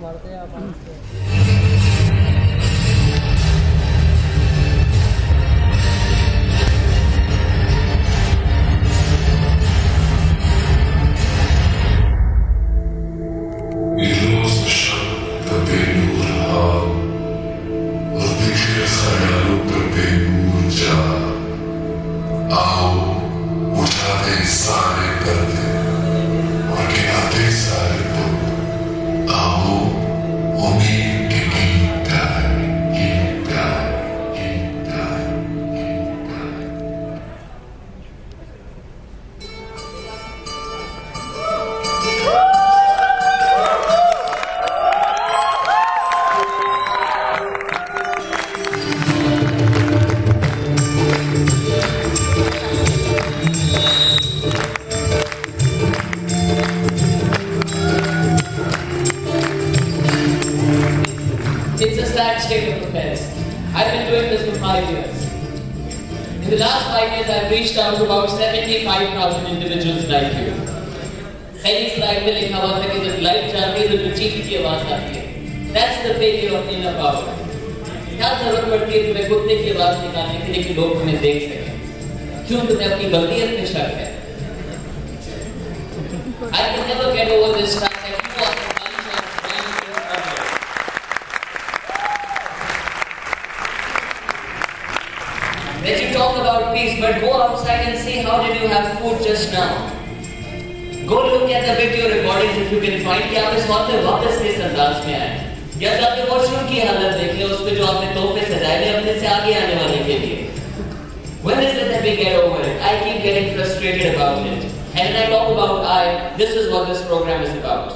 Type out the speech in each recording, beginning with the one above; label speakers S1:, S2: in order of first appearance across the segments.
S1: मारते हैं आप।
S2: It's a sad state of affairs. I've been doing this for 5 years. In the last 5 years, I've reached out to about 75,000 individuals like you. पहली slide में लिखा हुआ था कि जब लाइट जाती है तो चीख की आवाज आती है. That's the failure of inner power. क्या जरूरत पड़ती है तुम्हें कुत्ते की आवाज निकालने के लिए कि लोग तुम्हें देख सकें? क्यों तुम्हें अपनी गलतियत में शक है? I can never get over this fact that you are the bunch of that you talk about peace, but go outside and see how did you have food just now. Go look at the video recordings if you can find कि आप इस वक्त में वापस किस अंदाज में आए. या जाके वॉशरूम की हालत देख ले, उस पे जो आपने तोहफे सजाए ले अपने से आगे आने वाले के लिए. When is it that we get over it? I keep getting frustrated about it. And when I talk about this is what this program is about.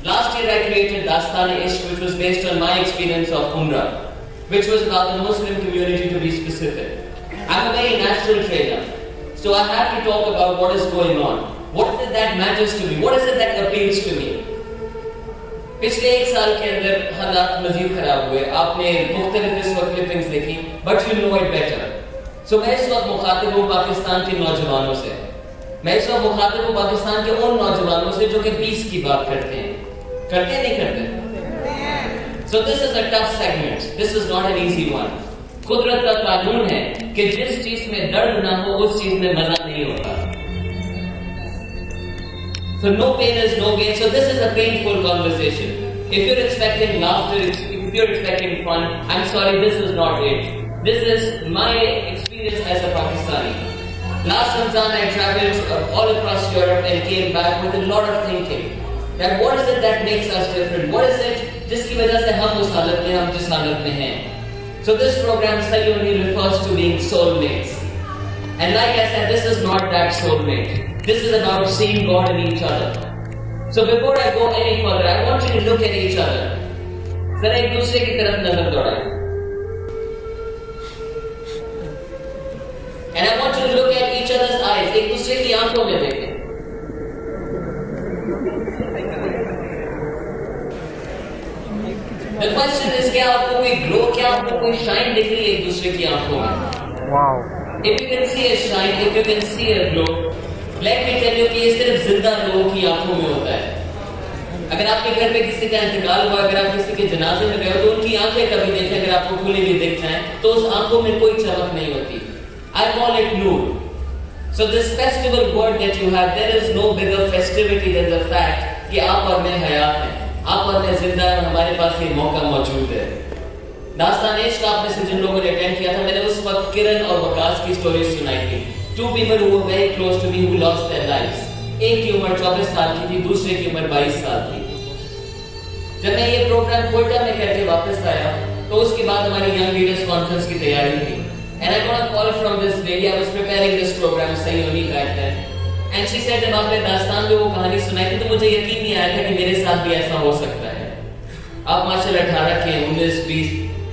S2: Last year I created Dastan-e-Ishq, which was based on my experience of Umrah, which was about the Muslim community to be specific. I'm a very natural trainer, so I have to talk about what is going on. What is it that matters to me? What is it that appeals to me? पिछले 1 साल के अंदर हालात मजीद खराब हुए. आपने मुख्तलिफ इस वक्त क्लिपिंग्स देखी, but you know it better. So मैं इस वक्त मुखातिब हूँ पाकिस्तान के नौजवानों से. मैं इस वक्त मुखातिब हूँ पाकिस्तान के उन नौजवानों से जो कि पीस की बात करते हैं. करते नहीं करते? So this is a tough segment. This is not an easy one. कुदरत का कानून है कि जिस चीज में दर्द ना हो उस चीज में मजा नहीं होता. So no pain is no gain. So this is a painful conversation. If you're expecting laughter, if you're expecting fun, I'm sorry, this is not it. This is my experience as a Pakistani. Last Ramzan I traveled all across Europe and came back with a lot of thinking. That what is it that makes us different? What is it जिसकी वजह से हम उस हालत में हम जिस हालत में हैं? So this program Sayyoni refers to being soulmates. And like I said, this is not that soulmate. This is about seeing God in each other. So before I go any further, I want you to look at each other. जरा एक दूसरे की तरफ नजर दौड़ाएं. And I want you to look at each other's eyes. एक दूसरे की आंखों में देखें. The question is क्या आपको कोई ग्लो, क्या आपको कोई शाइन दिख रही है एक दूसरे की आंखों में?
S1: Wow.
S2: If you can see a shine, if you can see a glow, let me tell you कि ये सिर्फ जिंदा लोगों की आंखों में होता है. अगर आपके घर पे किसी का इंतकाल हुआ, अगर आप किसी के जनाजे में गए हो तो उनकी आंखें कभी देखें, अगर आपको खुली हुई दिख जाए तो उस आंखों में कोई चमक नहीं होती. I call it noor. So this festival word that you have, there is no bigger festivity than the fact कि आप और मैं हयात हैं, आप और मैं जिंदा हैं, हमारे पास ये मौका मौजूद है. दास्तान-ए-इश्क आपने से जिन लोगों ने अटेंड किया था, मैंने उस वक्त किरण और वकास की स्टोरी सुनाई थी. 2 people who were very close to me who lost their lives. एक की उम्र 24 साल की थी, दूसरे की उम्र 22 साल की. जब मैं ये प्रोग्राम कोयटा में करके वापस आया तो उसके बाद हमारी यंग लीडर्स कॉन्फ्रेंस की तैयारी थी. And I got a call from this lady. I was preparing this program, Sayyoni back then. And she said जब आपने दास्तान में वो कहानी सुनाई थी तो मुझे यकीन नहीं आया था कि मेरे साथ भी ऐसा हो सकता है. आप माशाल्लाह 18 के 19, 20,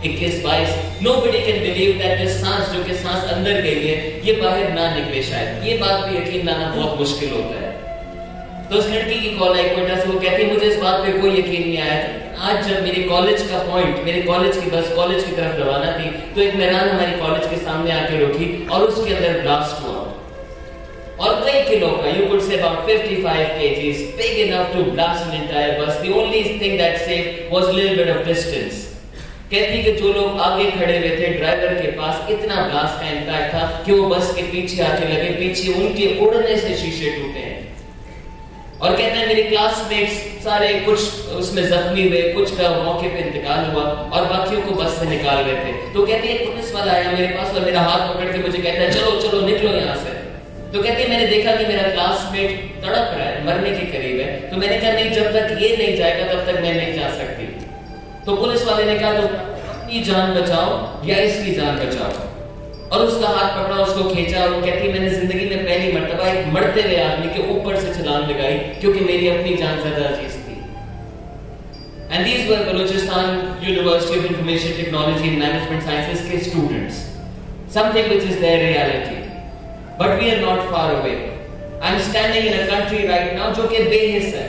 S2: 21, 22. Nobody can believe that this सांस जो कि सांस अंदर गई है ये बाहर ना निकले. शायद ये बात पे यकीन लाना बहुत मुश्किल होता है. तो उस लड़की की कॉल आई कोयटा से. वो कहती मुझे इस बात पे कोई यकीन नहीं आया. आज जब मेरे कॉलेज का पॉइंट, मेरे कॉलेज की बस कॉलेज की तरफ रवाना थी तो एक मेहरान हमारी कॉलेज के सामने आके रुकी और उसके अंदर ब्लास्ट हुआ. और कई किलो का, you could say about 55 kgs, big enough to blast an entire bus. The only thing that saved was a little bit of distance. कहती कि जो लोग आगे खड़े हुए थे ड्राइवर के पास, इतना ब्लास्ट का इम्पैक्ट था कि वो बस के पीछे आके लगे, पीछे उनके उड़ने से शीशे टूटे हैं। और कहते हैं मेरे क्लासमेट्स सारे कुछ उसमें जख्मी हुए, कुछ का मौके पे इंतकाल हुआ और बाकियों को बस से निकाल रहे थे। तो कहती है पुलिस वाला आया मेरे पास और मेरा हाथ पकड़ के मुझे कहता है चलो चलो निकलो यहाँ से। तो कहती है मैंने देखा कि मेरा क्लासमेट तड़प रहा है, मरने के करीब है, तो मैंने कहा नहीं, जब तक ये नहीं जाएगा तब तक मैं नहीं जा सकती। तो पुलिस वाले ने कहा तो अपनी जान बचाओ या इसकी जान बचाओ, और उसका हाथ पकड़ा, उसको खींचा, और कहती है मैंने जिंदगी में पहली मर्तबा एक मरते हुए आदमी के ऊपर से छलांग लगाई क्योंकि मेरी अपनी जान ज्यादा अजीज थी। And these were Balochistan University of Information Technology and Management Sciences के students, something which is their reality, but we are not far away. I'm standing in a country right now जो कि बेहिस है,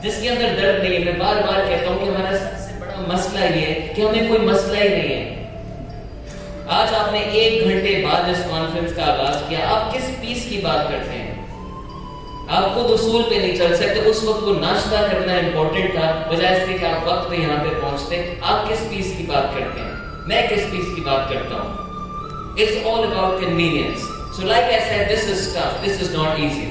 S2: जिसके अंदर दर्द नहीं है। मैं बार बार कहता हूँ कि हमारा सबसे बड़ा मसला ये है कि हमें कोई मसला ही नहीं है। आज आपने 1 घंटे बाद इस कॉन्फ्रेंस का आगाज किया, आप किस पीस की बात करते हैं? आप खुद उसूल पे नहीं चल सकते। उस वक्त को नाश्ता करना इंपॉर्टेंट था, बजाय इसके कि आप वक्त पे यहाँ पे पहुंचते। आप किस पीस की बात करते हैं? मैं किस पीस की बात करता हूँ? It's all about convenience. So like I said, this is tough, this is not easy.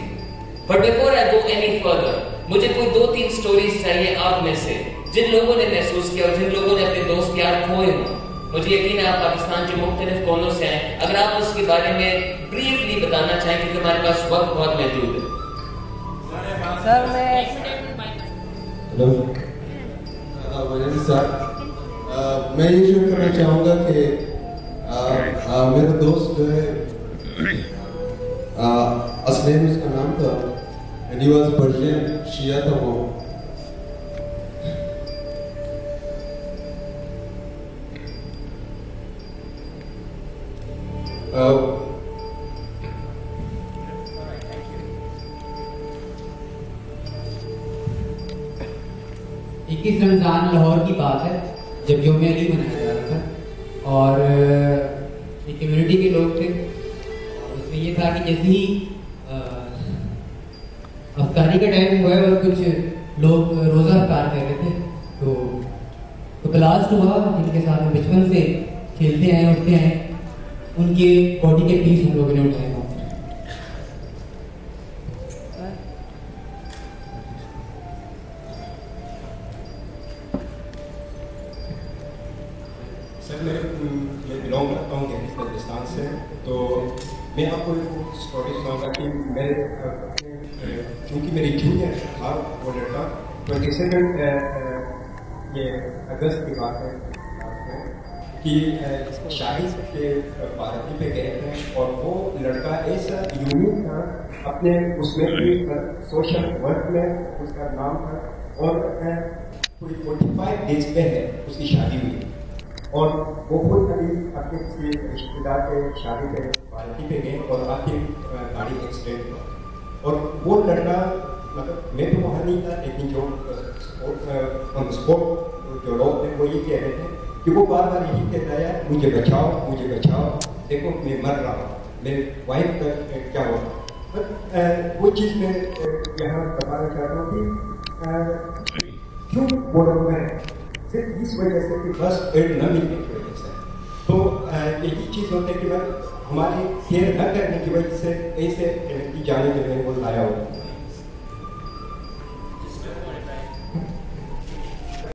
S2: But before I go any further, मुझे कोई 2-3 स्टोरीज चाहिए आप में से, जिन लोगों ने महसूस किया और जिन लोगों ने अपने दोस्त यार खोए हों। मुझे यकीन है आप पाकिस्तान के मुख्तलिफ कोनों से हैं। अगर आप उसके बारे में ब्रीफली बताना चाहें क्योंकि हमारे पास वक्त बहुत महदूद है।
S1: सर मैं ये शुरू करना चाहूँगा कि मेरा दोस्त जो है असलैन उसका नाम था, and he was Persian, शिया था वो।
S3: इक्कीस रमज़ान लाहौर की बात है जब यौम अली मनाया जा रहा था और एक कम्युनिटी के लोग थे और उसमें ये था कि जैसे ही अफ्तारी का टाइम हुआ है और कुछ लोग रोज़ा अफ्तार कर रहे थे तो क्लास हुआ जिनके साथ हम बचपन से खेलते आए उठते आए, उनके बॉडी के पीस हम लोगों ने उठाए।
S4: सर मैं बिलोंग करता हूँ बलूचिस्तान से, तो मैं आपको एक स्टोरी सुनाऊंगा कि मैं क्योंकि मेरी जूनियर था वो लड़का 27 ये अगस्त की बात है कि शाही के पार्टी पे गए थे और वो लड़का ऐसा यूनिक था अपने उसमें भी सोशल वर्क में, उसका नाम था और पूरी 45 डेज पहले उसकी शादी हुई और वो खुद अभी अपने किसी रिश्तेदार के शादी पे पार्टी पे गए और आके गाड़ी एक्सीडेंट हुआ और वो लड़का, मतलब मैं तो वहाँ नहीं था लेकिन जो स्पोर्ट जो लोग थे वो ये कह रहे थे कि वो बार बार यही कहता है मुझे बचाओ, देखो मैं मर रहा हूँ, मेरे वाइफ का क्या होगा। वो चीज़ मैं यहाँ बताना चाहता हूँ कि क्यों बोला मैं सिर्फ इस वजह से कि बस एड न मिलने की वजह से, तो यही चीज़ होती है कि मैं हमारी केयर न करने की वजह से ऐसे की जाने के लिए वो लाया होगा।